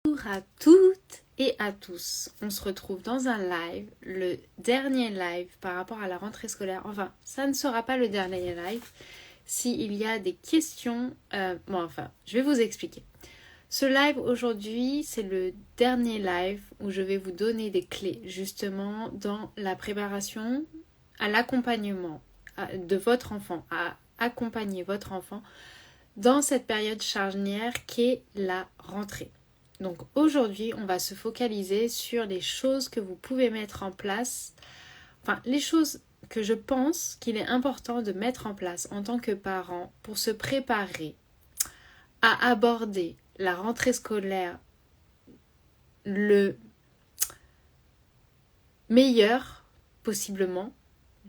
Bonjour à toutes et à tous. On se retrouve dans un live, le dernier live par rapport à la rentrée scolaire. Enfin, ça ne sera pas le dernier live. S'il y a des questions, je vais vous expliquer. Ce live aujourd'hui, c'est le dernier live où je vais vous donner des clés justement dans la préparation à l'accompagnement de votre enfant, à accompagner votre enfant dans cette période charnière qu'est la rentrée. Donc aujourd'hui, on va se focaliser sur les choses que vous pouvez mettre en place, enfin les choses que je pense qu'il est important de mettre en place en tant que parent pour se préparer à aborder la rentrée scolaire le meilleur possiblement.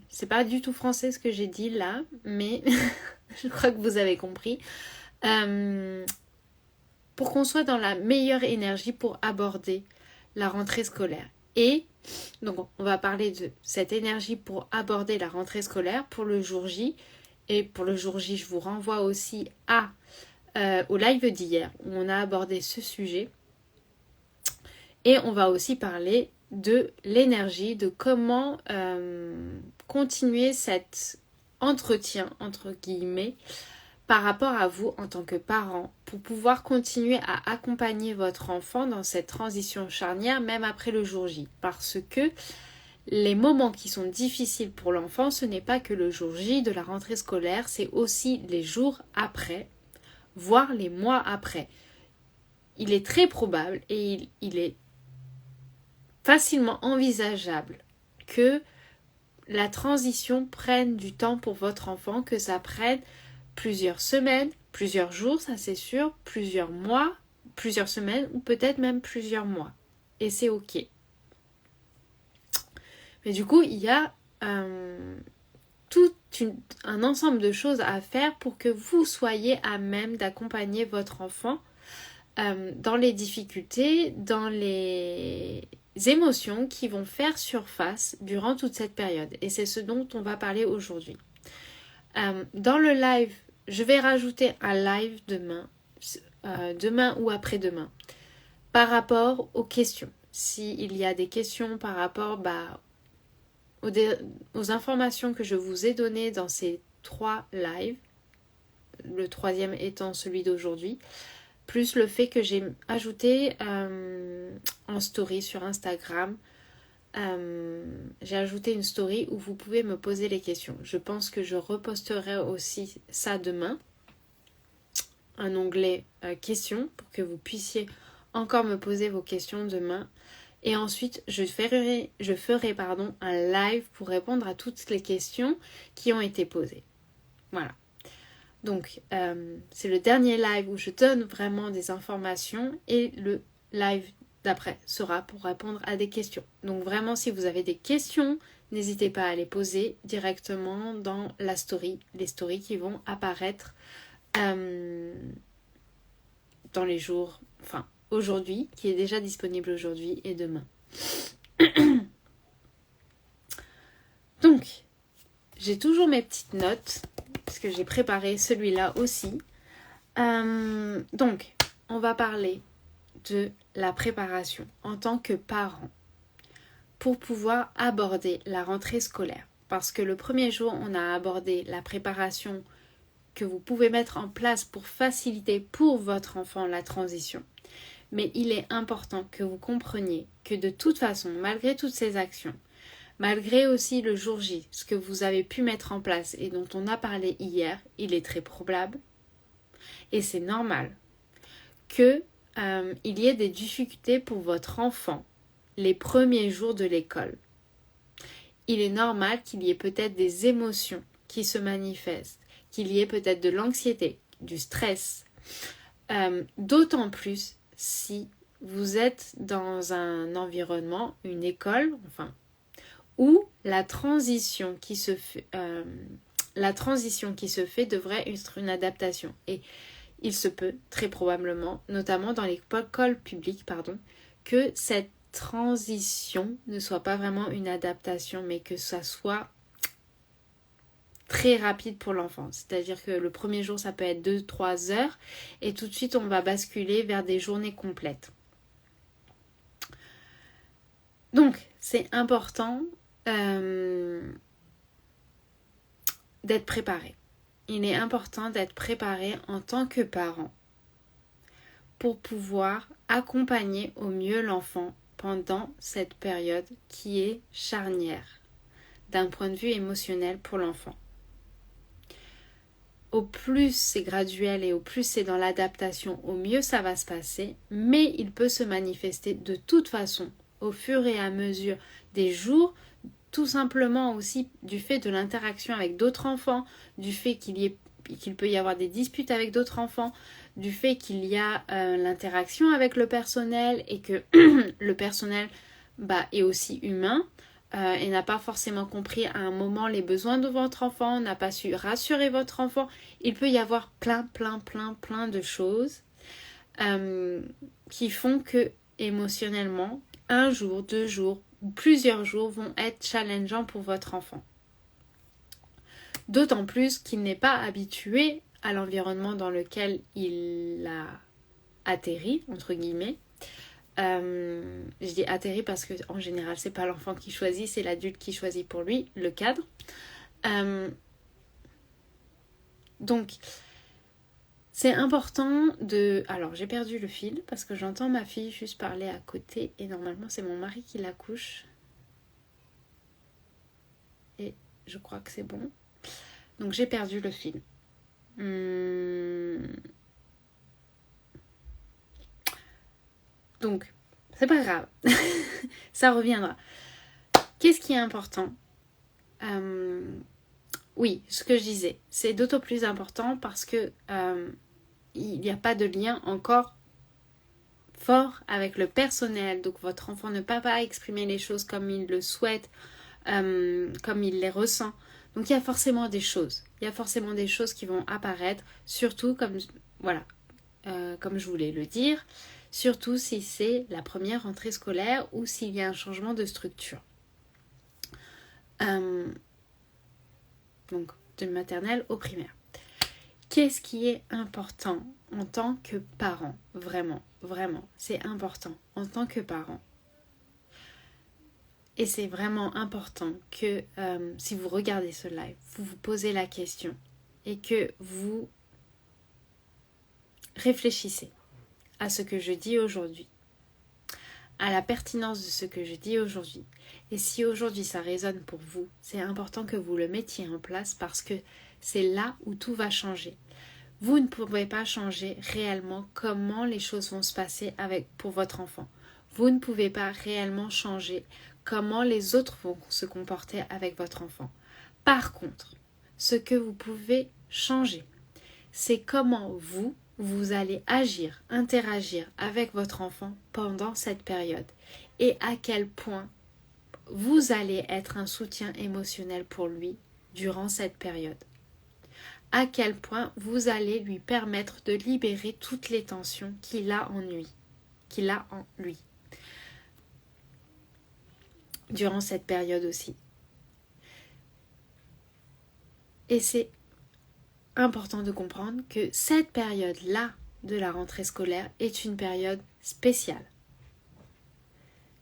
C'est pas du tout français ce que j'ai dit là, mais je crois que vous avez compris. Pour qu'on soit dans la meilleure énergie pour aborder la rentrée scolaire. Et donc on va parler de cette énergie pour aborder la rentrée scolaire pour le jour J. Et pour le jour J, je vous renvoie aussi au live d'hier où on a abordé ce sujet. Et on va aussi parler de l'énergie, de comment continuer cet entretien, entre guillemets, par rapport à vous en tant que parent pour pouvoir continuer à accompagner votre enfant dans cette transition charnière même après le jour J. Parce que les moments qui sont difficiles pour l'enfant, ce n'est pas que le jour J de la rentrée scolaire, c'est aussi les jours après, voire les mois après. Il est très probable et il est facilement envisageable que la transition prenne du temps pour votre enfant, que ça prenne plusieurs semaines, plusieurs jours, ça c'est sûr, plusieurs mois, plusieurs semaines ou peut-être même plusieurs mois. Et c'est ok. Mais du coup, il y a un ensemble de choses à faire pour que vous soyez à même d'accompagner votre enfant dans les difficultés, dans les émotions qui vont faire surface durant toute cette période. Et c'est ce dont on va parler aujourd'hui. Dans le live, je vais rajouter un live demain ou après-demain, par rapport aux questions. S'il y a des questions par rapport aux informations que je vous ai données dans ces 3 lives, le 3e étant celui d'aujourd'hui, plus le fait que j'ai ajouté en story sur Instagram, j'ai ajouté une story où vous pouvez me poser les questions. Je pense que je reposterai aussi ça demain, un onglet questions pour que vous puissiez encore me poser vos questions demain. Et ensuite, je ferai un live pour répondre à toutes les questions qui ont été posées. Voilà. Donc, c'est le dernier live où je donne vraiment des informations et le live d'après sera pour répondre à des questions. Donc vraiment, si vous avez des questions, n'hésitez pas à les poser directement dans la story, les stories qui vont apparaître dans les jours, aujourd'hui, qui est déjà disponible aujourd'hui et demain. Donc, j'ai toujours mes petites notes, parce que j'ai préparé celui-là aussi. Donc, on va parler de la préparation en tant que parent pour pouvoir aborder la rentrée scolaire. Parce que le premier jour, on a abordé la préparation que vous pouvez mettre en place pour faciliter pour votre enfant la transition. Mais il est important que vous compreniez que de toute façon, malgré toutes ces actions, malgré aussi le jour J, ce que vous avez pu mettre en place et dont on a parlé hier, il est très probable, et c'est normal, que il y ait des difficultés pour votre enfant les premiers jours de l'école. Il est normal qu'il y ait peut-être des émotions qui se manifestent, qu'il y ait peut-être de l'anxiété, du stress, d'autant plus si vous êtes dans un environnement, une école, où la transition qui se fait devrait être une adaptation. Et il se peut, très probablement, notamment dans l'école publique, que cette transition ne soit pas vraiment une adaptation, mais que ça soit très rapide pour l'enfant. C'est-à-dire que le premier jour, ça peut être 2-3 heures, et tout de suite, on va basculer vers des journées complètes. Donc, c'est important d'être préparé. Il est important d'être préparé en tant que parent pour pouvoir accompagner au mieux l'enfant pendant cette période qui est charnière d'un point de vue émotionnel pour l'enfant. Au plus c'est graduel et au plus c'est dans l'adaptation, au mieux ça va se passer, mais il peut se manifester de toute façon au fur et à mesure des jours, tout simplement aussi du fait de l'interaction avec d'autres enfants, du fait qu'il peut y avoir des disputes avec d'autres enfants, du fait qu'il y a l'interaction avec le personnel et que le personnel est aussi humain et n'a pas forcément compris à un moment les besoins de votre enfant, n'a pas su rassurer votre enfant. Il peut y avoir plein de choses qui font que émotionnellement, un jour, 2 jours ou plusieurs jours vont être challengeants pour votre enfant. D'autant plus qu'il n'est pas habitué à l'environnement dans lequel il a atterri, entre guillemets. Je dis atterri parce que en général c'est pas l'enfant qui choisit, c'est l'adulte qui choisit pour lui le cadre. Donc c'est important de... Alors j'ai perdu le fil parce que j'entends ma fille juste parler à côté et normalement c'est mon mari qui la couche. Et je crois que c'est bon. Donc j'ai perdu le fil. Donc c'est pas grave. Ça reviendra. Qu'est-ce qui est important ? Oui, ce que je disais, c'est d'autant plus important parce que il n'y a pas de lien encore fort avec le personnel. Donc votre enfant ne peut pas exprimer les choses comme il le souhaite, comme il les ressent. Donc il y a forcément des choses. Il y a forcément des choses qui vont apparaître, surtout comme je voulais le dire, surtout si c'est la première rentrée scolaire ou s'il y a un changement de structure. Donc de maternelle au primaire. Qu'est-ce qui est important en tant que parent ? Vraiment, c'est important en tant que parent. Et c'est vraiment important que si vous regardez ce live, vous vous posez la question et que vous réfléchissez à ce que je dis aujourd'hui, à la pertinence de ce que je dis aujourd'hui. Et si aujourd'hui ça résonne pour vous, c'est important que vous le mettiez en place parce que c'est là où tout va changer. Vous ne pouvez pas changer réellement comment les choses vont se passer pour votre enfant. Vous ne pouvez pas réellement changer comment les autres vont se comporter avec votre enfant. Par contre, ce que vous pouvez changer, c'est comment vous allez agir, interagir avec votre enfant pendant cette période et à quel point vous allez être un soutien émotionnel pour lui durant cette période. À quel point vous allez lui permettre de libérer toutes les tensions qu'il a en lui. Durant cette période aussi. Et c'est important de comprendre que cette période-là de la rentrée scolaire est une période spéciale.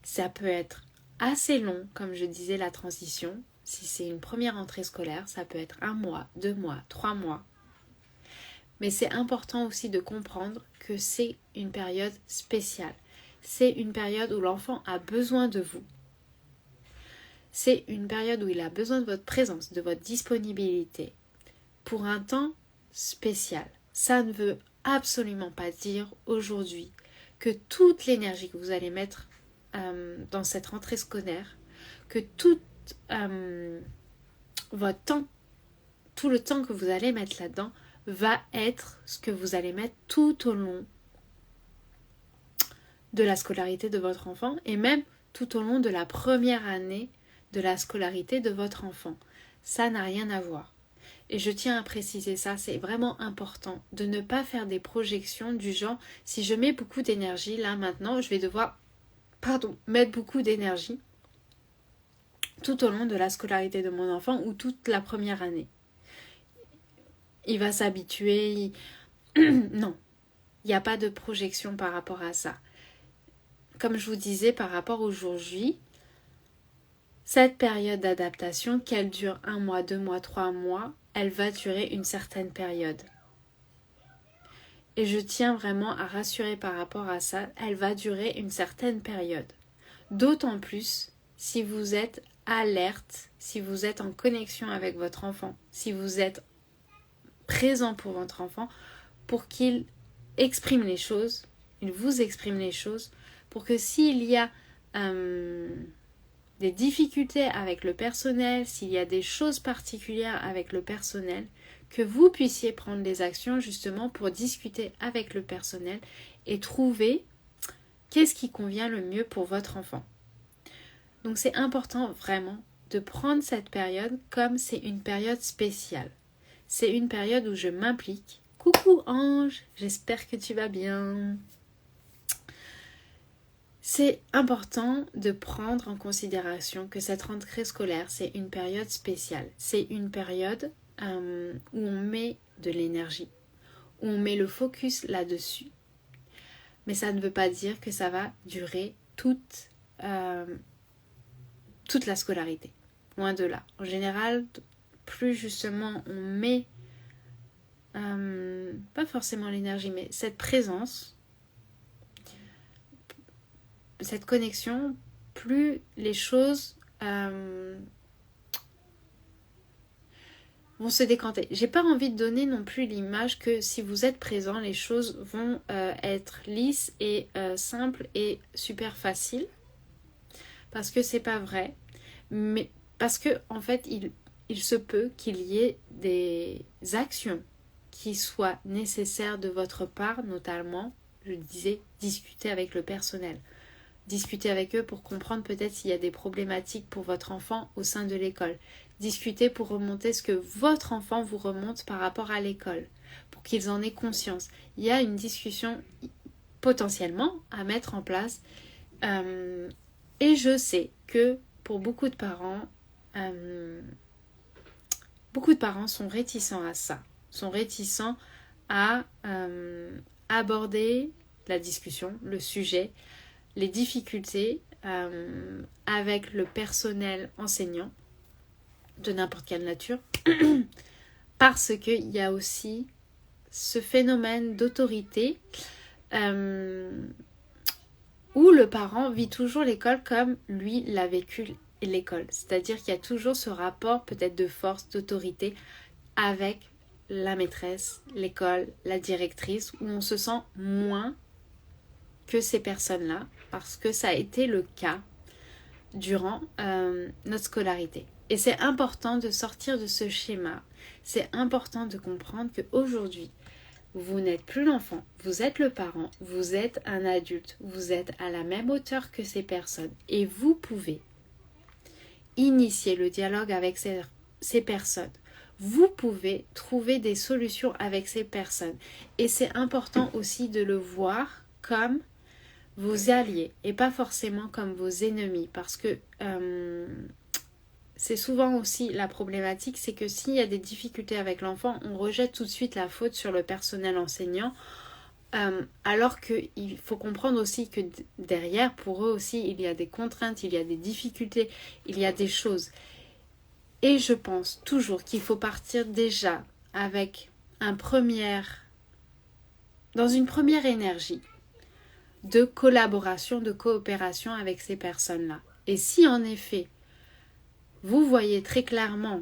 Ça peut être assez long, comme je disais, la transition. Si c'est une première rentrée scolaire, ça peut être 1 mois, 2 mois, 3 mois. Mais c'est important aussi de comprendre que c'est une période spéciale. C'est une période où l'enfant a besoin de vous. C'est une période où il a besoin de votre présence, de votre disponibilité pour un temps spécial. Ça ne veut absolument pas dire aujourd'hui que toute l'énergie que vous allez mettre dans cette rentrée scolaire, que tout votre temps, tout le temps que vous allez mettre là-dedans va être ce que vous allez mettre tout au long de la scolarité de votre enfant et même tout au long de la première année de la scolarité de votre enfant. Ça n'a rien à voir. Et je tiens à préciser ça, c'est vraiment important de ne pas faire des projections du genre si je mets beaucoup d'énergie là maintenant, je vais devoir mettre beaucoup d'énergie tout au long de la scolarité de mon enfant ou toute la première année. Il va s'habituer. Non, il n'y a pas de projection par rapport à ça. Comme je vous disais, par rapport au jour J, Cette période d'adaptation, qu'elle dure 1 mois, 2 mois, 3 mois, elle va durer une certaine période. Et je tiens vraiment à rassurer par rapport à ça, elle va durer une certaine période. D'autant plus si vous êtes alerte, si vous êtes en connexion avec votre enfant, si vous êtes présent pour votre enfant, pour qu'il exprime les choses, il vous exprime les choses, pour que s'il y a des difficultés avec le personnel, s'il y a des choses particulières avec le personnel, que vous puissiez prendre des actions justement pour discuter avec le personnel et trouver qu'est-ce qui convient le mieux pour votre enfant. Donc c'est important vraiment de prendre cette période comme c'est une période spéciale. C'est une période où je m'implique. Coucou Ange, j'espère que tu vas bien. C'est important de prendre en considération que cette rentrée scolaire, c'est une période spéciale. C'est une période où on met de l'énergie, où on met le focus là-dessus. Mais ça ne veut pas dire que ça va durer toute la scolarité. Loin de là. En général, plus justement on met, pas forcément l'énergie, mais cette présence, cette connexion, plus les choses vont se décanter. J'ai pas envie de donner non plus l'image que si vous êtes présent, les choses vont être lisses et simples et super faciles. Parce que c'est pas vrai. Mais parce que en fait, il se peut qu'il y ait des actions qui soient nécessaires de votre part, notamment, je disais, discuter avec le personnel. Discuter avec eux pour comprendre peut-être s'il y a des problématiques pour votre enfant au sein de l'école. Discuter pour remonter ce que votre enfant vous remonte par rapport à l'école, pour qu'ils en aient conscience. Il y a une discussion potentiellement à mettre en place. Et je sais que pour beaucoup de parents sont réticents à ça, sont réticents à aborder la discussion, le sujet, les difficultés avec le personnel enseignant de n'importe quelle nature, parce qu'il y a aussi ce phénomène d'autorité où le parent vit toujours l'école comme lui l'a vécu l'école. C'est-à-dire qu'il y a toujours ce rapport peut-être de force, d'autorité avec la maîtresse, l'école, la directrice, où on se sent moins que ces personnes-là, parce que ça a été le cas durant notre scolarité. Et c'est important de sortir de ce schéma. C'est important de comprendre qu'aujourd'hui, vous n'êtes plus l'enfant, vous êtes le parent, vous êtes un adulte, vous êtes à la même hauteur que ces personnes et vous pouvez initier le dialogue avec ces personnes. Vous pouvez trouver des solutions avec ces personnes et c'est important aussi de le voir comme vos alliés et pas forcément comme vos ennemis parce que c'est souvent aussi la problématique, c'est que s'il y a des difficultés avec l'enfant, on rejette tout de suite la faute sur le personnel enseignant, alors qu'il faut comprendre aussi que derrière, pour eux aussi, il y a des contraintes, il y a des difficultés, il y a des choses. Et je pense toujours qu'il faut partir déjà avec dans une première énergie de collaboration, de coopération avec ces personnes-là. Et si en effet, vous voyez très clairement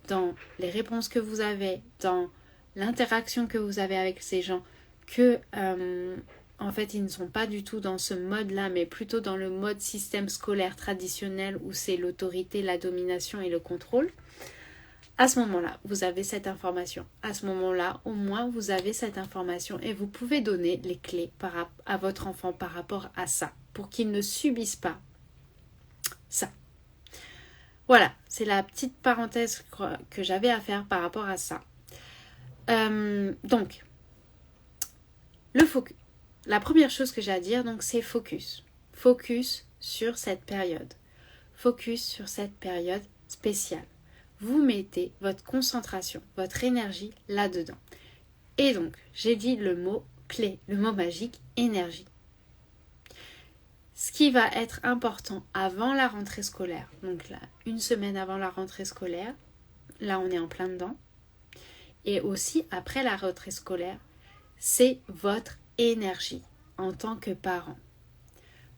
dans les réponses que vous avez, dans l'interaction que vous avez avec ces gens, que en fait ils ne sont pas du tout dans ce mode-là, mais plutôt dans le mode système scolaire traditionnel où c'est l'autorité, la domination et le contrôle, à ce moment-là, vous avez cette information. À ce moment-là, au moins, vous avez cette information et vous pouvez donner les clés à votre enfant par rapport à ça, pour qu'il ne subisse pas ça. Voilà, c'est la petite parenthèse que j'avais à faire par rapport à ça. Donc, le focus. La première chose que j'ai à dire, donc, c'est focus. Focus sur cette période. Focus sur cette période spéciale. Vous mettez votre concentration, votre énergie là-dedans. Et donc, j'ai dit le mot clé, le mot magique, énergie. Ce qui va être important avant la rentrée scolaire, donc là, une semaine avant la rentrée scolaire, là on est en plein dedans, et aussi après la rentrée scolaire, c'est votre énergie en tant que parent.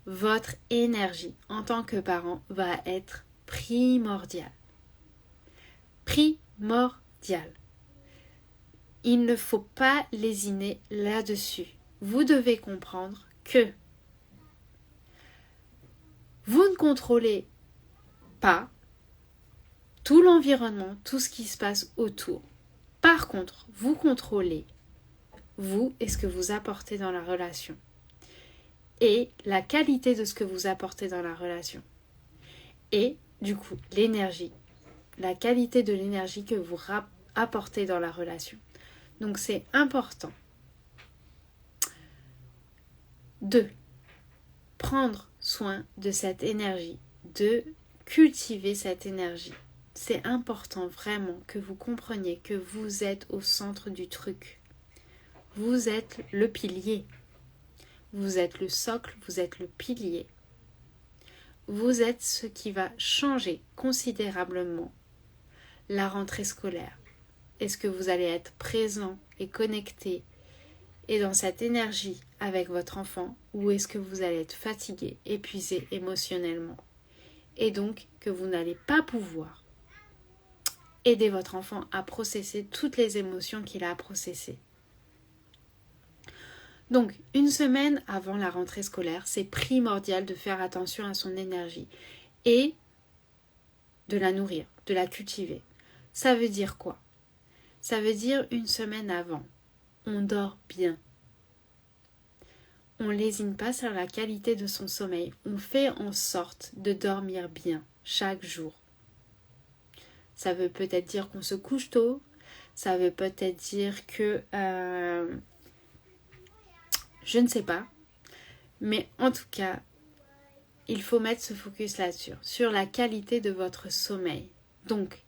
Votre énergie en tant que parent va être primordiale. Primordiale. Il ne faut pas lésiner là-dessus. Vous devez comprendre que vous ne contrôlez pas tout l'environnement, tout ce qui se passe autour. Par contre, vous contrôlez vous et ce que vous apportez dans la relation. Et la qualité de ce que vous apportez dans la relation. Et du coup, l'énergie. La qualité de l'énergie que vous apportez dans la relation. Donc c'est important de prendre soin de cette énergie, de cultiver cette énergie. C'est important vraiment que vous compreniez que vous êtes au centre du truc. Vous êtes le pilier. Vous êtes le socle, vous êtes le pilier. Vous êtes ce qui va changer considérablement la rentrée scolaire. Est-ce que vous allez être présent et connecté et dans cette énergie avec votre enfant, ou est-ce que vous allez être fatigué, épuisé émotionnellement et donc que vous n'allez pas pouvoir aider votre enfant à processer toutes les émotions qu'il a à processer. Donc, une semaine avant la rentrée scolaire, c'est primordial de faire attention à son énergie et de la nourrir, de la cultiver. Ça veut dire quoi? Ça veut dire une semaine avant, on dort bien. On ne lésine pas sur la qualité de son sommeil. On fait en sorte de dormir bien chaque jour. Ça veut peut-être dire qu'on se couche tôt. Ça veut peut-être dire que... je ne sais pas. Mais en tout cas, il faut mettre ce focus là-dessus. Sur la qualité de votre sommeil. Donc,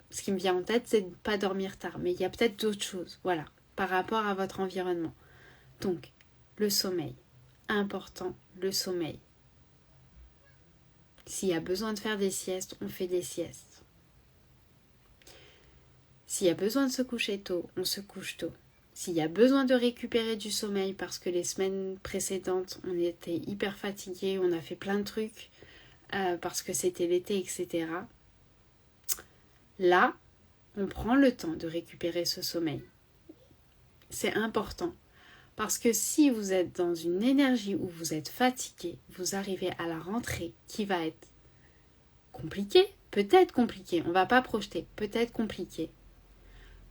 ce qui me vient en tête, c'est de ne pas dormir tard. Mais il y a peut-être d'autres choses. Voilà. Par rapport à votre environnement. Donc, le sommeil. Important, le sommeil. S'il y a besoin de faire des siestes, on fait des siestes. S'il y a besoin de se coucher tôt, on se couche tôt. S'il y a besoin de récupérer du sommeil parce que les semaines précédentes, on était hyper fatigués, on a fait plein de trucs parce que c'était l'été, etc. Là, on prend le temps de récupérer ce sommeil. C'est important. Parce que si vous êtes dans une énergie où vous êtes fatigué, vous arrivez à la rentrée qui va être compliquée, peut-être compliquée, on ne va pas projeter, peut-être compliquée.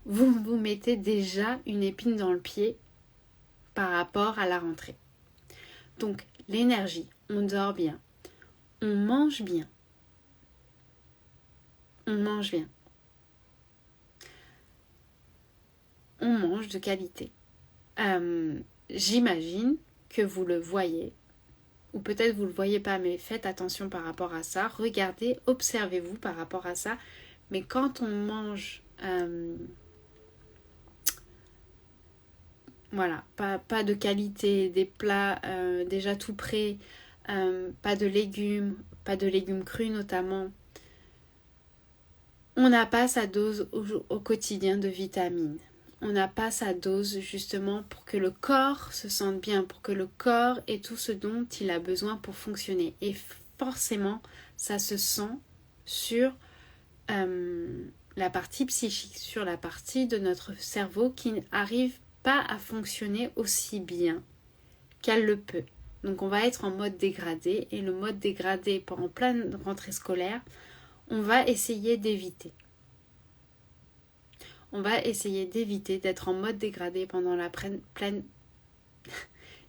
Vous vous mettez déjà une épine dans le pied par rapport à la rentrée. Donc l'énergie, on dort bien, on mange bien. On mange bien. On mange de qualité. J'imagine que vous le voyez, ou peut-être vous ne le voyez pas, mais faites attention par rapport à ça. Regardez, observez-vous par rapport à ça. Mais quand on mange, voilà, pas de qualité, des plats déjà tout prêts, pas de légumes crus notamment, on n'a pas sa dose au quotidien de vitamines. On n'a pas sa dose justement pour que le corps se sente bien, pour que le corps ait tout ce dont il a besoin pour fonctionner. Et forcément, ça se sent sur la partie psychique, sur la partie de notre cerveau qui n'arrive pas à fonctionner aussi bien qu'elle le peut. Donc on va être en mode dégradé, et le mode dégradé en pleine rentrée scolaire, on va essayer d'éviter. On va essayer d'éviter d'être en mode dégradé pendant la pleine...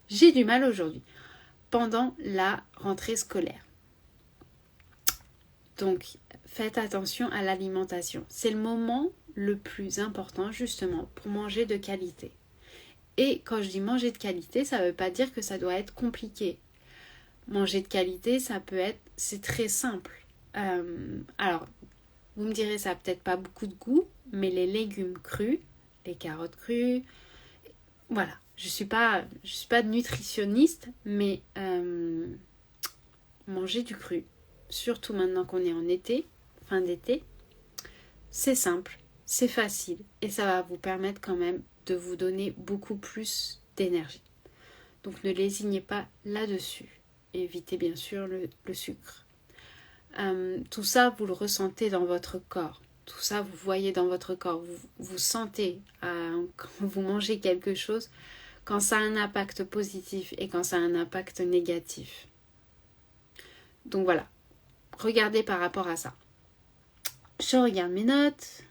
J'ai du mal aujourd'hui. Pendant la rentrée scolaire. Donc, faites attention à l'alimentation. C'est le moment le plus important justement pour manger de qualité. Et quand je dis manger de qualité, ça ne veut pas dire que ça doit être compliqué. Manger de qualité, ça peut être... C'est très simple. Alors, vous me direz, ça n'a peut-être pas beaucoup de goût, mais les légumes crus, les carottes crues, voilà, je suis pas nutritionniste, mais manger du cru, surtout maintenant qu'on est en été, fin d'été, c'est simple, c'est facile et ça va vous permettre quand même de vous donner beaucoup plus d'énergie. Donc ne lésignez pas là-dessus. Évitez bien sûr le sucre. Tout ça, vous le ressentez dans votre corps. Tout ça, vous voyez dans votre corps. Vous sentez quand vous mangez quelque chose, quand ça a un impact positif et quand ça a un impact négatif. Donc voilà, regardez par rapport à ça. Je regarde mes notes.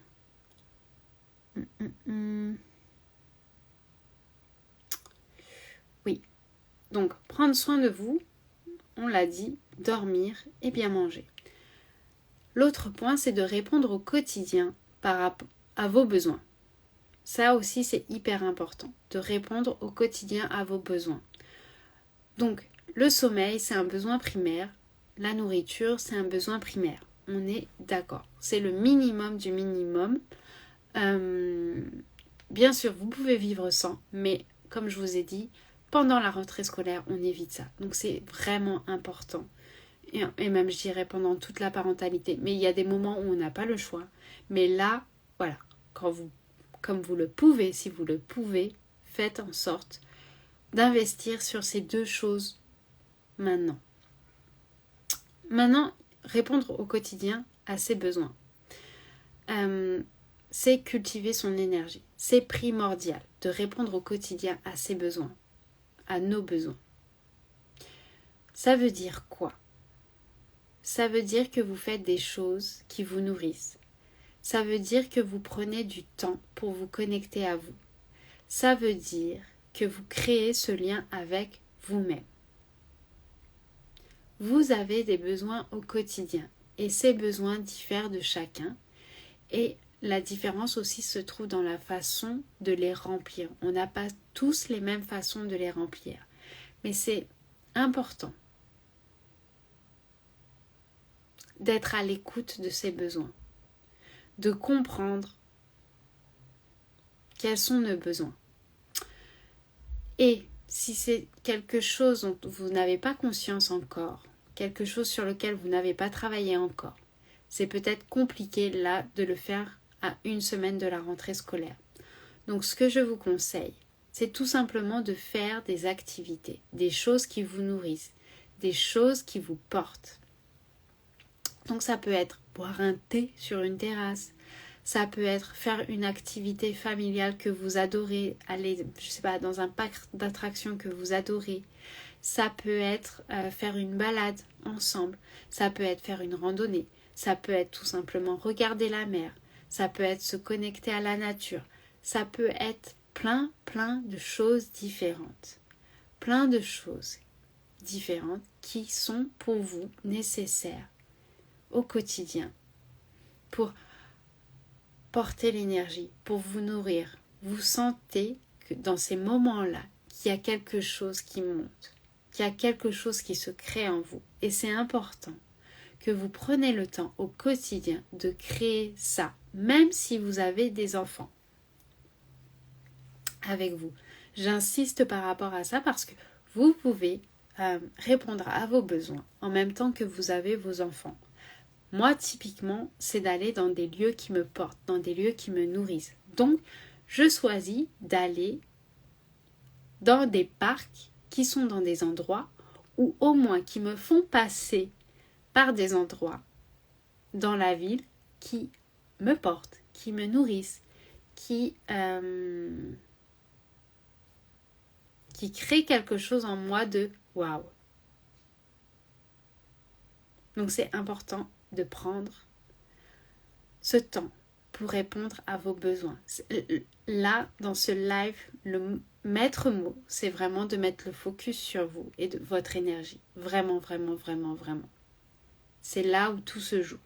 Oui, donc prendre soin de vous, on l'a dit, dormir et bien manger. L'autre point, c'est de répondre au quotidien par rapport à vos besoins. Ça aussi, c'est hyper important, de répondre au quotidien à vos besoins. Donc, le sommeil, c'est un besoin primaire. La nourriture, c'est un besoin primaire. On est d'accord. C'est le minimum du minimum. Bien sûr, vous pouvez vivre sans, mais comme je vous ai dit, pendant la rentrée scolaire, on évite ça. Donc, c'est vraiment important. Et même, je dirais, pendant toute la parentalité. Mais il y a des moments où on n'a pas le choix. Mais là, voilà, comme vous le pouvez, si vous le pouvez, faites en sorte d'investir sur ces deux choses maintenant. Maintenant, répondre au quotidien à ses besoins. C'est cultiver son énergie. C'est primordial de répondre au quotidien à ses besoins, à nos besoins. Ça veut dire quoi ? Ça veut dire que vous faites des choses qui vous nourrissent. Ça veut dire que vous prenez du temps pour vous connecter à vous. Ça veut dire que vous créez ce lien avec vous-même. Vous avez des besoins au quotidien et ces besoins diffèrent de chacun et la différence aussi se trouve dans la façon de les remplir. On n'a pas tous les mêmes façons de les remplir, mais c'est important d'être à l'écoute de ces besoins, de comprendre quels sont nos besoins. Et si c'est quelque chose dont vous n'avez pas conscience encore, quelque chose sur lequel vous n'avez pas travaillé encore, c'est peut-être compliqué là de le faire à une semaine de la rentrée scolaire. Donc ce que je vous conseille, c'est tout simplement de faire des activités, des choses qui vous nourrissent, des choses qui vous portent. Donc ça peut être boire un thé sur une terrasse, ça peut être faire une activité familiale que vous adorez, aller, je sais pas, dans un parc d'attractions que vous adorez. Ça peut être faire une balade ensemble, ça peut être faire une randonnée, ça peut être tout simplement regarder la mer, ça peut être se connecter à la nature, ça peut être plein de choses différentes. Plein de choses différentes qui sont pour vous nécessaires au quotidien pour porter l'énergie, pour vous nourrir. Vous sentez que dans ces moments-là, qu'il y a quelque chose qui monte, qu'il y a quelque chose qui se crée en vous. Et c'est important que vous preniez le temps au quotidien de créer ça, même si vous avez des enfants avec vous. J'insiste par rapport à ça parce que vous pouvez répondre à vos besoins en même temps que vous avez vos enfants. Moi, typiquement, c'est d'aller dans des lieux qui me portent, dans des lieux qui me nourrissent. Donc, je choisis d'aller dans des parcs qui sont dans des endroits ou au moins qui me font passer par des endroits dans la ville qui me portent, qui me nourrissent, qui créent quelque chose en moi de waouh. Donc, c'est important de prendre ce temps pour répondre à vos besoins. Là, dans ce live, le maître mot, c'est vraiment de mettre le focus sur vous et de votre énergie. Vraiment. C'est là où tout se joue.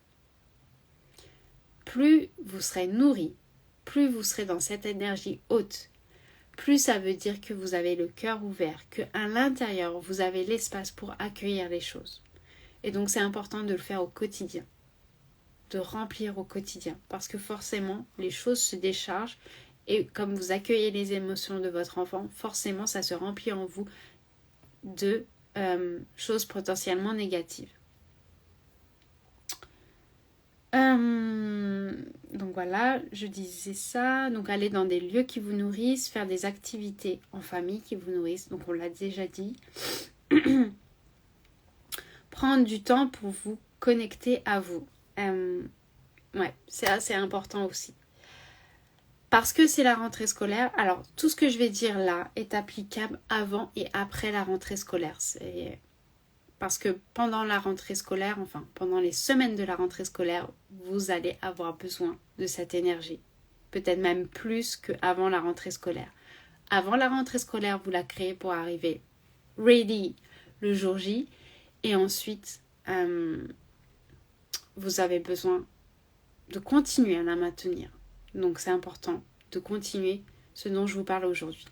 Plus vous serez nourri, plus vous serez dans cette énergie haute, plus ça veut dire que vous avez le cœur ouvert, qu'à l'intérieur, vous avez l'espace pour accueillir les choses. Et donc, c'est important de le faire au quotidien, de remplir au quotidien, parce que forcément, les choses se déchargent Et comme vous accueillez les émotions de votre enfant, forcément ça se remplit en vous de choses potentiellement négatives. Donc voilà, je disais ça. Donc aller dans des lieux qui vous nourrissent, faire des activités en famille qui vous nourrissent. Donc on l'a déjà dit. Prendre du temps pour vous connecter à vous. Ouais, c'est assez important aussi. Parce que c'est la rentrée scolaire, alors tout ce que je vais dire là est applicable avant et après la rentrée scolaire. Parce que pendant la rentrée scolaire, enfin pendant les semaines de la rentrée scolaire, vous allez avoir besoin de cette énergie. Peut-être même plus qu'avant la rentrée scolaire. Avant la rentrée scolaire, vous la créez pour arriver ready le jour J. Et ensuite, vous avez besoin de continuer à la maintenir. Donc c'est important de continuer ce dont je vous parle aujourd'hui.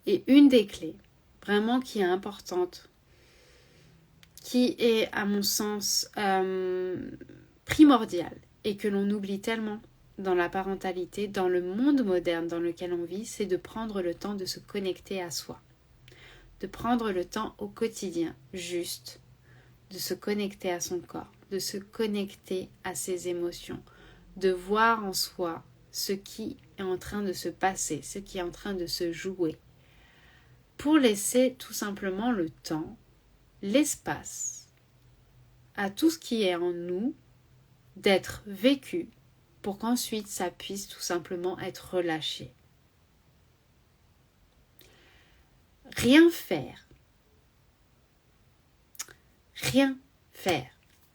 Et une des clés, vraiment qui est importante, qui est à mon sens primordiale et que l'on oublie tellement dans la parentalité, dans le monde moderne dans lequel on vit, c'est de prendre le temps de se connecter à soi. De prendre le temps au quotidien, juste, de se connecter à son corps, de se connecter à ses émotions, de voir en soi ce qui est en train de se passer, ce qui est en train de se jouer, pour laisser tout simplement le temps, l'espace à tout ce qui est en nous d'être vécu pour qu'ensuite ça puisse tout simplement être relâché. Rien faire,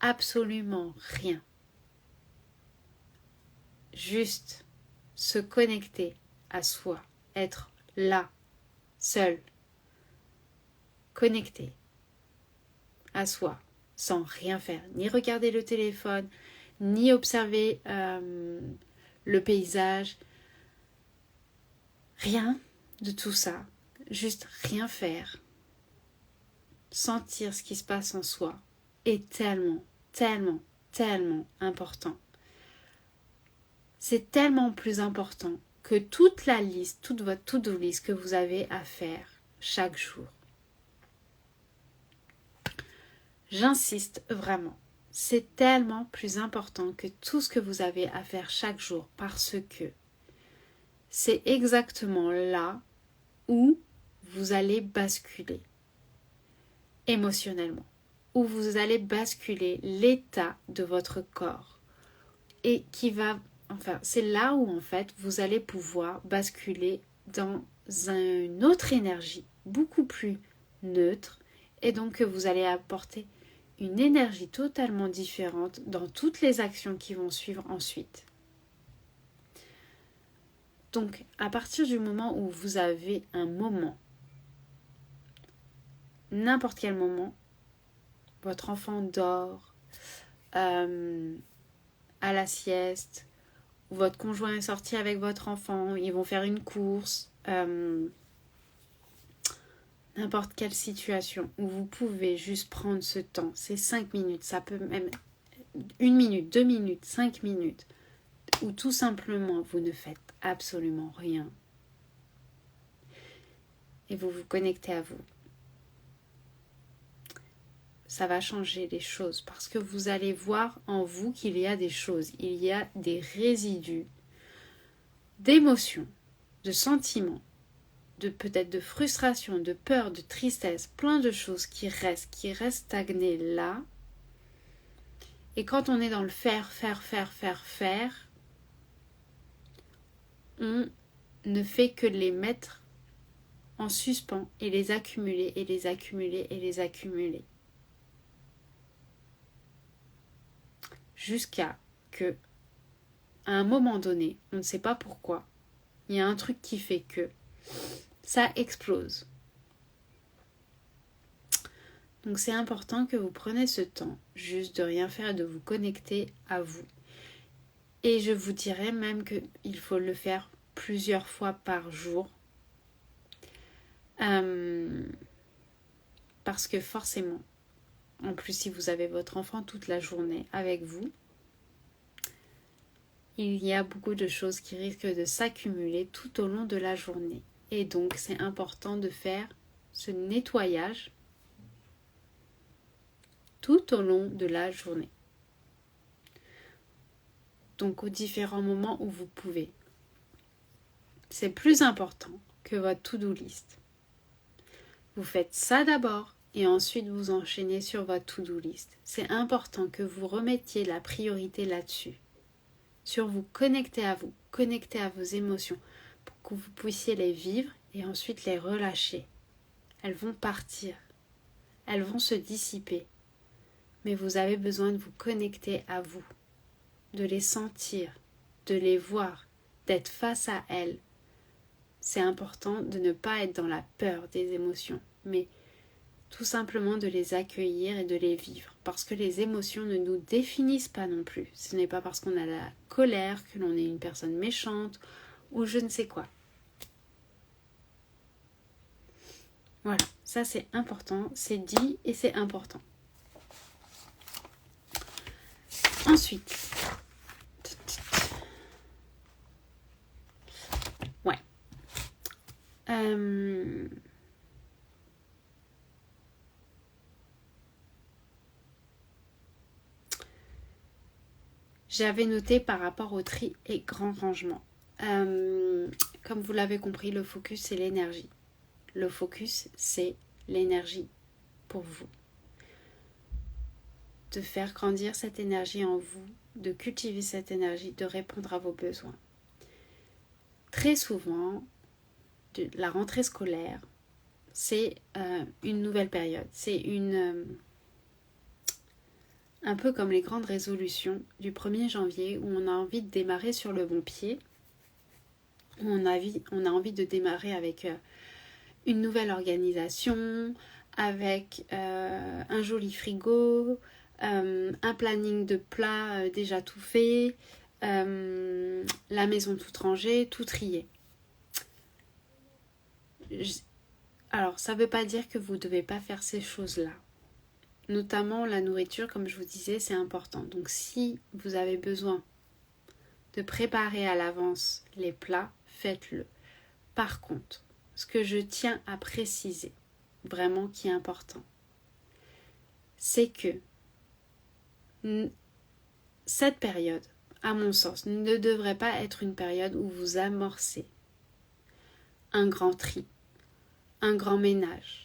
absolument rien. Juste se connecter à soi, être là, seul, connecté à soi, sans rien faire, ni regarder le téléphone, ni observer le paysage, rien de tout ça, juste rien faire, sentir ce qui se passe en soi est tellement, tellement, tellement important. C'est tellement plus important que toute la liste, toute votre to-do list que vous avez à faire chaque jour. J'insiste vraiment, c'est tellement plus important que tout ce que vous avez à faire chaque jour parce que c'est exactement là où vous allez basculer émotionnellement, où vous allez basculer l'état de votre corps et qui va, enfin c'est là où en fait vous allez pouvoir basculer dans une autre énergie beaucoup plus neutre et donc que vous allez apporter une énergie totalement différente dans toutes les actions qui vont suivre ensuite. Donc, à partir du moment où vous avez un moment, n'importe quel moment, votre enfant dort, à la sieste, ou votre conjoint est sorti avec votre enfant, ils vont faire une course, n'importe quelle situation où vous pouvez juste prendre ce temps, ces 5 minutes, ça peut même 1 minute, 2 minutes, 5 minutes, où tout simplement vous ne faites absolument rien et vous vous connectez à vous. Ça va changer les choses parce que vous allez voir en vous qu'il y a des choses, il y a des résidus d'émotions, de sentiments, de peut-être de frustration, de peur, de tristesse, plein de choses qui restent stagnées là. Et quand on est dans le faire, on ne fait que les mettre en suspens et les accumuler et les accumuler et les accumuler. Jusqu'à que, à un moment donné, on ne sait pas pourquoi, il y a un truc qui fait que ça explose. Donc c'est important que vous preniez ce temps juste de rien faire et de vous connecter à vous. Et je vous dirais même qu'il faut le faire plusieurs fois par jour. Parce que forcément, en plus si vous avez votre enfant toute la journée avec vous, il y a beaucoup de choses qui risquent de s'accumuler tout au long de la journée. Et donc, c'est important de faire ce nettoyage tout au long de la journée. Donc, aux différents moments où vous pouvez. C'est plus important que votre to-do list. Vous faites ça d'abord et ensuite vous enchaînez sur votre to-do list. C'est important que vous remettiez la priorité là-dessus. Sur vous connecter à vous, connecter à vos émotions pour que vous puissiez les vivre et ensuite les relâcher. Elles vont partir, elles vont se dissiper, mais vous avez besoin de vous connecter à vous, de les sentir, de les voir, d'être face à elles. C'est important de ne pas être dans la peur des émotions, mais tout simplement de les accueillir et de les vivre. Parce que les émotions ne nous définissent pas non plus. Ce n'est pas parce qu'on a la colère que l'on est une personne méchante ou je ne sais quoi. Voilà, ça c'est important, c'est dit et c'est important. Ensuite, ouais. J'avais noté par rapport au tri et grand rangement. Comme vous l'avez compris, le focus c'est l'énergie. Le focus c'est l'énergie pour vous. De faire grandir cette énergie en vous, de cultiver cette énergie, de répondre à vos besoins. Très souvent, la rentrée scolaire, c'est une nouvelle période. C'est un peu comme les grandes résolutions du 1er janvier où on a envie de démarrer sur le bon pied, où on a envie de démarrer avec une nouvelle organisation, avec un joli frigo, un planning de plats déjà tout fait, la maison toute rangée, tout trié. Alors, ça ne veut pas dire que vous ne devez pas faire ces choses-là. Notamment la nourriture, comme je vous disais, c'est important. Donc, si vous avez besoin de préparer à l'avance les plats, faites-le. Par contre, ce que je tiens à préciser, vraiment qui est important, c'est que cette période, à mon sens, ne devrait pas être une période où vous amorcez un grand tri, un grand ménage.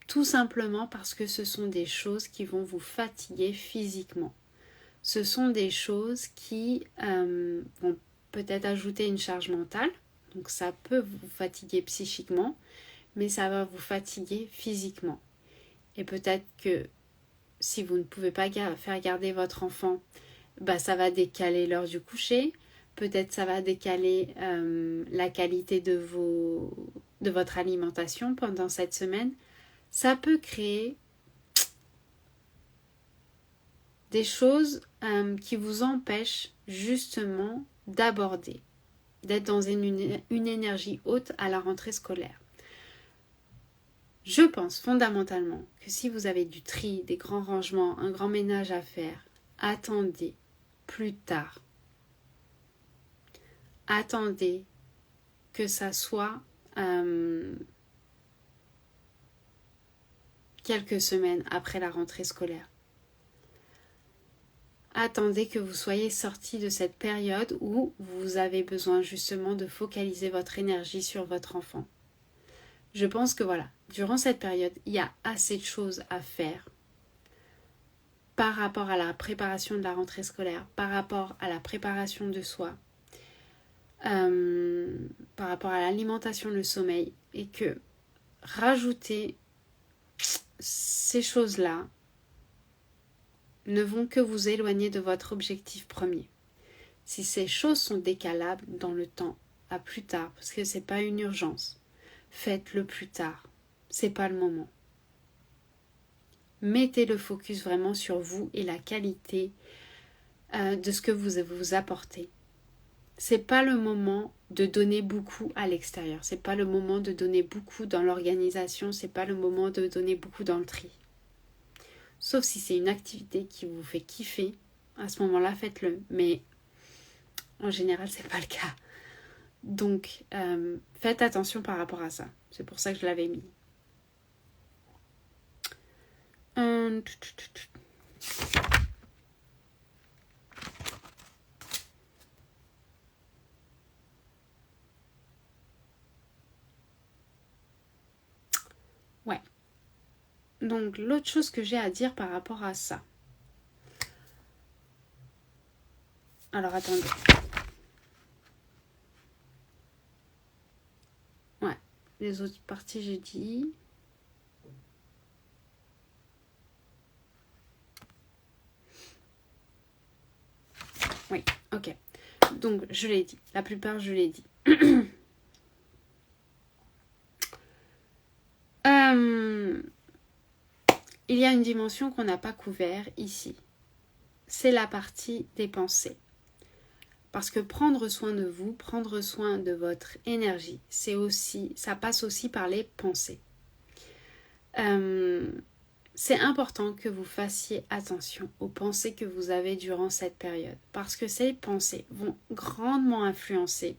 Tout simplement parce que ce sont des choses qui vont vous fatiguer physiquement. Ce sont des choses qui vont peut-être ajouter une charge mentale, donc ça peut vous fatiguer psychiquement, mais ça va vous fatiguer physiquement. Et peut-être que si vous ne pouvez pas faire garder votre enfant, ça va décaler l'heure du coucher, peut-être ça va décaler la qualité de votre alimentation pendant cette semaine. Ça peut créer des choses qui vous empêchent justement d'aborder, d'être dans une énergie haute à la rentrée scolaire. Je pense fondamentalement que si vous avez du tri, des grands rangements, un grand ménage à faire, attendez plus tard. Attendez que ça soit quelques semaines après la rentrée scolaire. Attendez que vous soyez sorti de cette période où vous avez besoin justement de focaliser votre énergie sur votre enfant. Je pense que voilà, durant cette période, il y a assez de choses à faire par rapport à la préparation de la rentrée scolaire, par rapport à la préparation de soi, par rapport à l'alimentation, le sommeil, et que rajouter ces choses-là ne vont que vous éloigner de votre objectif premier. Si ces choses sont décalables dans le temps, à plus tard, parce que c'est pas une urgence, faites-le plus tard. C'est pas le moment. Mettez le focus vraiment sur vous et la qualité de ce que vous apportez. C'est pas le moment de donner beaucoup à l'extérieur. C'est pas le moment de donner beaucoup dans l'organisation. C'est pas le moment de donner beaucoup dans le tri. Sauf si c'est une activité qui vous fait kiffer. À ce moment-là, faites-le. Mais En général, c'est pas le cas. Donc, faites attention par rapport à ça. C'est pour ça que je l'avais mis. Ouais. Donc, l'autre chose que j'ai à dire par rapport à ça. Alors, attendez. Ouais. Les autres parties, j'ai dit. Oui, ok. Donc, je l'ai dit. La plupart, je l'ai dit. Il y a une dimension qu'on n'a pas couverte ici. C'est la partie des pensées. Parce que prendre soin de vous, prendre soin de votre énergie, ça passe aussi par les pensées. C'est important que vous fassiez attention aux pensées que vous avez durant cette période. Parce que ces pensées vont grandement influencer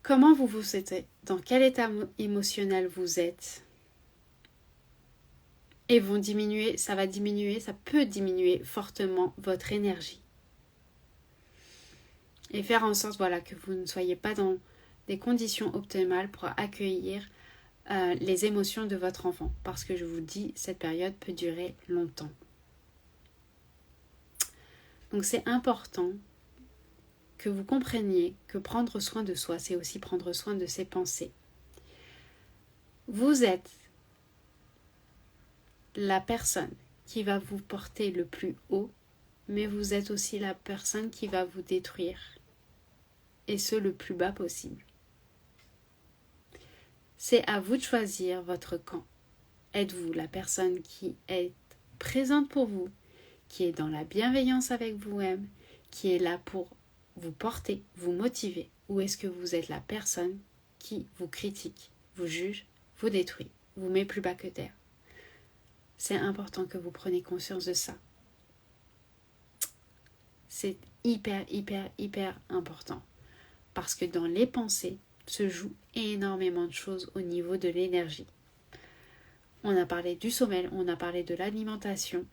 comment vous vous sentez, dans quel état émotionnel vous êtes. Et ça peut diminuer fortement votre énergie. Et faire en sorte que vous ne soyez pas dans des conditions optimales pour accueillir les émotions de votre enfant. Parce que je vous dis, cette période peut durer longtemps. Donc c'est important que vous compreniez que prendre soin de soi, c'est aussi prendre soin de ses pensées. Vous êtes la personne qui va vous porter le plus haut, mais vous êtes aussi la personne qui va vous détruire. Et ce, le plus bas possible. C'est à vous de choisir votre camp. Êtes-vous la personne qui est présente pour vous, qui est dans la bienveillance avec vous-même, qui est là pour vous porter, vous motiver, ou est-ce que vous êtes la personne qui vous critique, vous juge, vous détruit, vous met plus bas que terre? C'est important que vous preniez conscience de ça. C'est hyper, hyper, hyper important. Parce que dans les pensées se joue énormément de choses au niveau de l'énergie. On a parlé du sommeil, on a parlé de l'alimentation,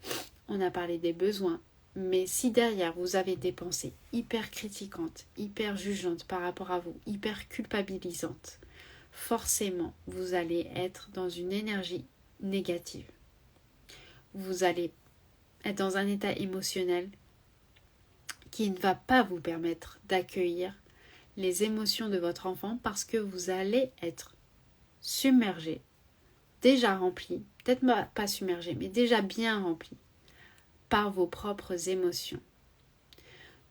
on a parlé des besoins. Mais si derrière vous avez des pensées hyper critiquantes, hyper jugeantes par rapport à vous, hyper culpabilisantes, forcément vous allez être dans une énergie négative. Vous allez être dans un état émotionnel qui ne va pas vous permettre d'accueillir les émotions de votre enfant parce que vous allez être submergé, déjà rempli, peut-être pas submergé, mais déjà bien rempli par vos propres émotions.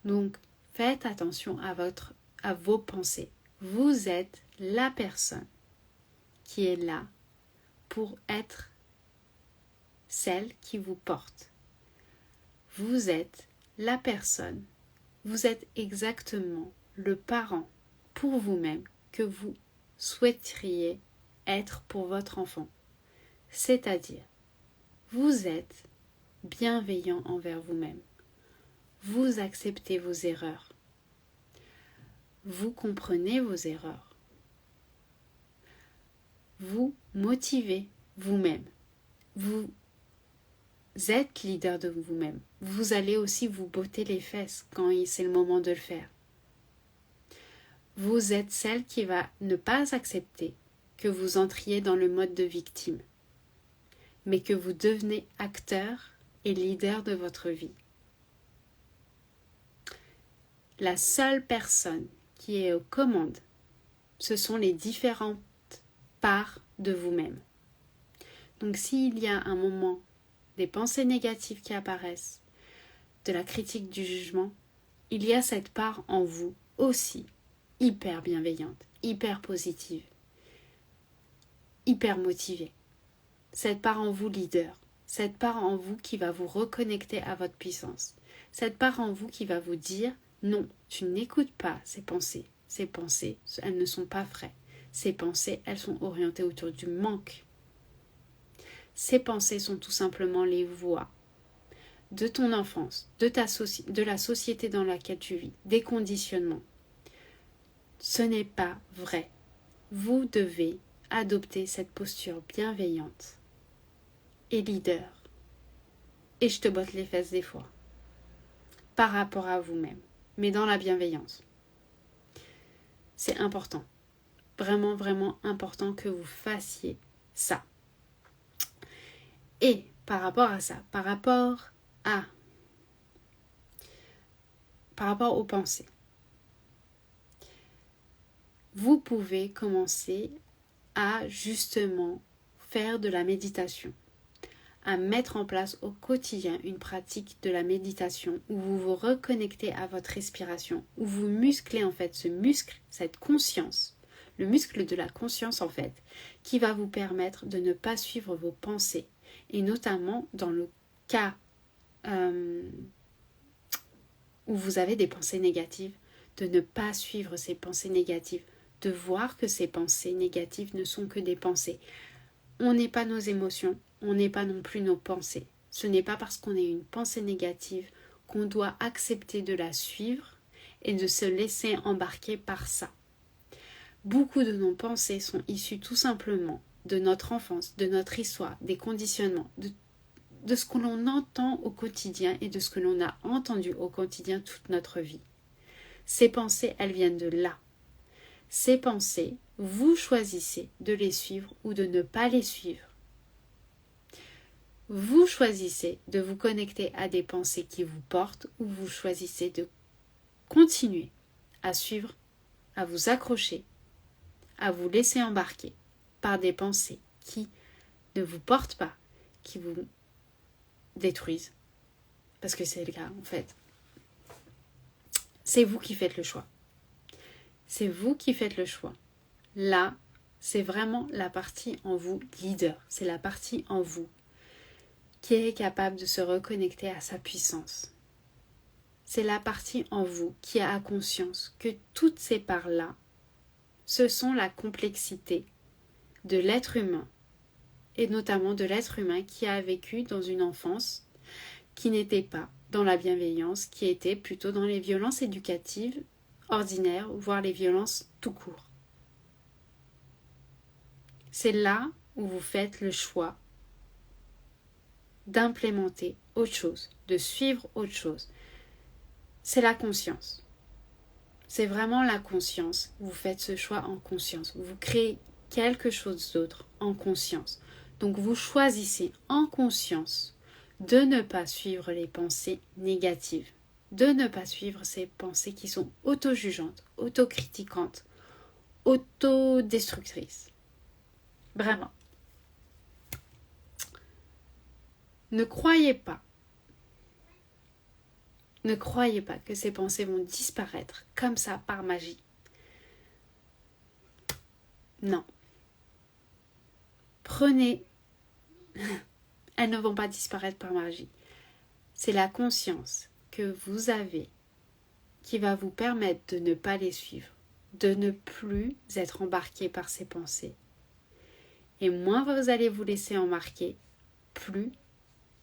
Donc, faites attention à vos pensées. Vous êtes la personne qui est là pour être celle qui vous porte. Vous êtes la personne, vous êtes exactement le parent pour vous-même que vous souhaiteriez être pour votre enfant. C'est-à-dire, vous êtes bienveillant envers vous-même. Vous acceptez vos erreurs. Vous comprenez vos erreurs. Vous motivez vous-même. Vous êtes leader de vous-même. Vous allez aussi vous botter les fesses quand c'est le moment de le faire. Vous êtes celle qui va ne pas accepter que vous entriez dans le mode de victime, mais que vous devenez acteur et leader de votre vie. La seule personne qui est aux commandes, ce sont les différentes parts de vous-même. Donc s'il y a un moment, des pensées négatives qui apparaissent, de la critique, du jugement, il y a cette part en vous aussi, hyper bienveillante, hyper positive, hyper motivée. Cette part en vous leader, cette part en vous qui va vous reconnecter à votre puissance, cette part en vous qui va vous dire non, tu n'écoutes pas ces pensées. Ces pensées, elles ne sont pas vraies. Ces pensées, elles sont orientées autour du manque. Ces pensées sont tout simplement les voix de ton enfance, de la société dans laquelle tu vis, des conditionnements. Ce n'est pas vrai. Vous devez adopter cette posture bienveillante et leader. Et je te botte les fesses des fois. Par rapport à vous-même, mais dans la bienveillance. C'est important. Vraiment, vraiment important que vous fassiez ça. Et par rapport à ça, par rapport aux pensées, vous pouvez commencer à justement faire de la méditation, à mettre en place au quotidien une pratique de la méditation où vous vous reconnectez à votre respiration, où vous musclez en fait ce muscle, cette conscience, le muscle de la conscience en fait, qui va vous permettre de ne pas suivre vos pensées. Et notamment dans le cas où vous avez des pensées négatives, de ne pas suivre ces pensées négatives, de voir que ces pensées négatives ne sont que des pensées. On n'est pas nos émotions, on n'est pas non plus nos pensées. Ce n'est pas parce qu'on a une pensée négative qu'on doit accepter de la suivre et de se laisser embarquer par ça. Beaucoup de nos pensées sont issues tout simplement de notre enfance, de notre histoire, des conditionnements, de ce que l'on entend au quotidien et de ce que l'on a entendu au quotidien toute notre vie. Ces pensées, elles viennent de là. Ces pensées, vous choisissez de les suivre ou de ne pas les suivre. Vous choisissez de vous connecter à des pensées qui vous portent ou vous choisissez de continuer à suivre, à vous accrocher, à vous laisser embarquer par des pensées qui ne vous portent pas, qui vous détruisent. Parce que c'est le cas en fait. C'est vous qui faites le choix. C'est vous qui faites le choix. Là, c'est vraiment la partie en vous leader. C'est la partie en vous qui est capable de se reconnecter à sa puissance. C'est la partie en vous qui a conscience que toutes ces parts-là, ce sont la complexité de l'être humain, et notamment de l'être humain qui a vécu dans une enfance qui n'était pas dans la bienveillance, qui était plutôt dans les violences éducatives ordinaires, voire les violences tout court. C'est là où vous faites le choix d'implémenter autre chose, de suivre autre chose. C'est la conscience. C'est vraiment la conscience. Vous faites ce choix en conscience. Vous créez quelque chose d'autre en conscience. Donc vous choisissez en conscience de ne pas suivre les pensées négatives, de ne pas suivre ces pensées qui sont auto-jugeantes, auto-critiquantes, auto-destructrices. Vraiment. Ne croyez pas que ces pensées vont disparaître comme ça par magie. Non. Prenez... Elles ne vont pas disparaître par magie. C'est la conscience que vous avez qui va vous permettre de ne pas les suivre, de ne plus être embarqué par ces pensées. Et moins vous allez vous laisser embarquer,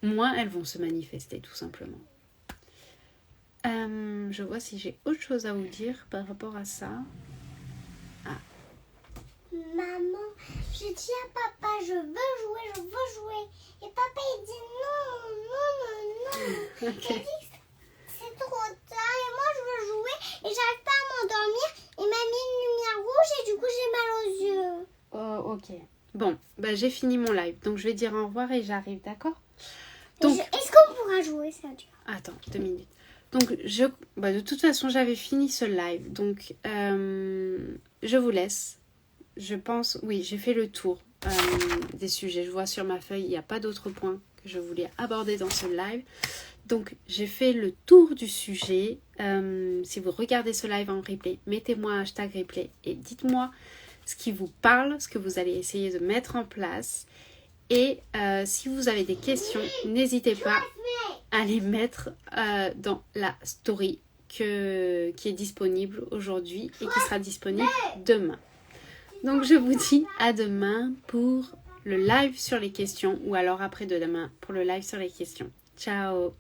moins elles vont se manifester tout simplement. Je vois si j'ai autre chose à vous dire par rapport à ça. Maman, j'ai dit à papa, je veux jouer. Et papa, il dit non. Okay. Il dit que c'est trop tard et moi, je veux jouer et j'arrive pas à m'endormir. Il m'a mis une lumière rouge et du coup, j'ai mal aux yeux. Oh, ok. Bon, j'ai fini mon live. Donc, je vais dire au revoir et j'arrive, d'accord? Donc, est-ce qu'on pourra jouer, ça dure? Attends, 2 minutes. Donc, de toute façon, j'avais fini ce live. Donc, je vous laisse. Je pense, oui, j'ai fait le tour des sujets. Je vois sur ma feuille, il n'y a pas d'autres points que je voulais aborder dans ce live. Donc, j'ai fait le tour du sujet. Si vous regardez ce live en replay, mettez-moi un hashtag replay et dites-moi ce qui vous parle, ce que vous allez essayer de mettre en place. Et si vous avez des questions, n'hésitez pas à les mettre dans la story qui est disponible aujourd'hui et qui sera disponible demain. Donc je vous dis à demain pour le live sur les questions ou alors après-demain pour le live sur les questions. Ciao!